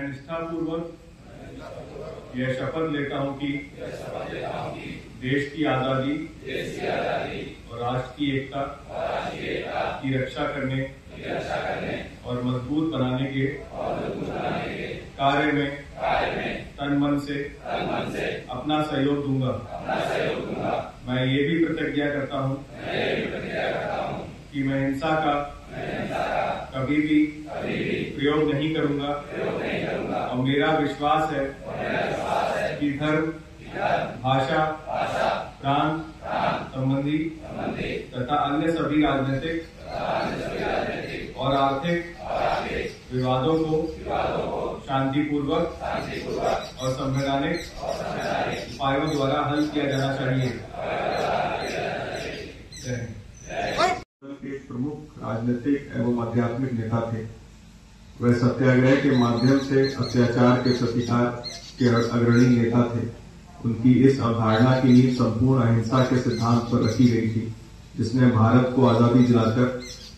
मैं निष्ठापूर्वक यह शपथ लेता हूँ कि देश की आजादी और राष्ट्र की एकता की रक्षा करने और मजबूत बनाने के कार्य में तन मन से अपना सहयोग दूंगा। मैं ये भी प्रतिज्ञा करता हूँ कि मैं हिंसा का कभी भी प्रयोग नहीं करूंगा और मेरा विश्वास है कि धर्म, भाषा, प्रांत संबंधी तथा अन्य सभी राजनीतिक और आर्थिक विवादों को शांतिपूर्वक और संवैधानिक उपायों द्वारा हल किया जाना चाहिए। एक प्रमुख राजनीतिक एवं आध्यात्मिक नेता थे। वह सत्याग्रह के माध्यम से अत्याचार के प्रतिकार के अग्रणी नेता थे। उनकी इस अवधारणा की नींव संपूर्ण अहिंसा के सिद्धांत पर रखी गई थी, जिसने भारत को आजादी दिलाकर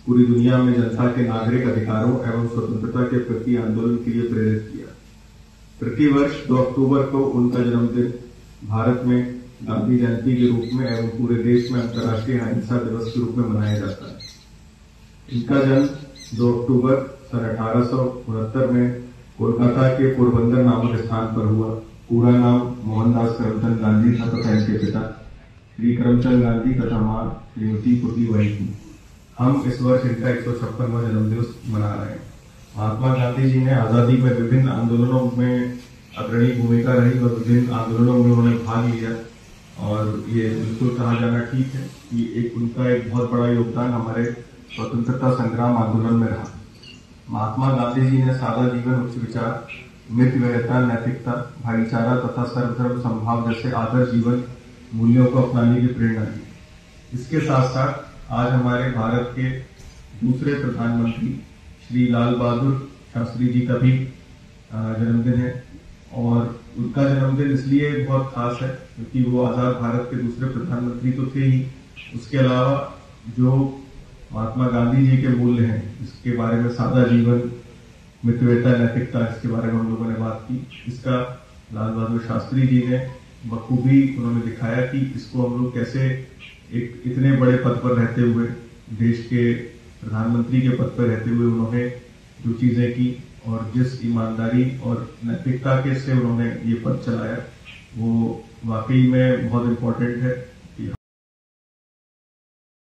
पूरी दुनिया में जनता के नागरिक अधिकारों एवं स्वतंत्रता के प्रति आंदोलन के लिए प्रेरित किया। प्रतिवर्ष 2 अक्टूबर को उनका जन्मदिन भारत में गांधी जयंती के रूप में एवं पूरे देश में अंतर्राष्ट्रीय अहिंसा दिवस के रूप में मनाया जाता है। इनका जन्म 2 अक्टूबर सन 1869 में कोलकाता के पोरबंदर नामक स्थान पर हुआ। पूरा नाम मोहनदास करमचंद गांधी था तथा इनके पिता श्री करमचंद गांधी तथा मां श्रीमती पुतलीबाई थी। हम इस वर्ष इनका 156वां जन्मदिवस मना रहे हैं। महात्मा गांधी जी ने आजादी में विभिन्न आंदोलनों में अग्रणी भूमिका रही और विभिन्न आंदोलनों में उन्होंने भाग लिया और ये बिल्कुल कहा जाना ठीक है कि उनका एक बहुत बड़ा योगदान हमारे स्वतंत्रता संग्राम आंदोलन में रहा। महात्मा गांधी जी ने सादा जीवन, उच्च विचार, मितव्ययिता, नैतिकता, भाईचारा तथा सर्वधर्म समभाव जैसे आदर्श जीवन मूल्यों को अपनाने की प्रेरणा दी। इसके साथ साथ आज हमारे भारत के दूसरे प्रधानमंत्री श्री लाल बहादुर शास्त्री जी का भी जन्मदिन है और उनका जन्मदिन इसलिए बहुत खास है क्योंकि वो आजाद भारत के दूसरे प्रधानमंत्री तो थे ही, उसके अलावा जो महात्मा गांधी जी के मूल्य हैं, इसके बारे में सादा जीवन, मितव्ययिता, नैतिकता, इसके बारे में हम लोगों ने बात की। इसका लाल बहादुर शास्त्री जी ने बखूबी उन्होंने दिखाया कि इसको हम लोग कैसे एक इतने बड़े पद पर रहते हुए, देश के प्रधानमंत्री के पद पर रहते हुए उन्होंने जो चीजें की और जिस ईमानदारी और नैतिकता के से उन्होंने ये पद चलाया, वो वाकई में बहुत इम्पोर्टेंट है।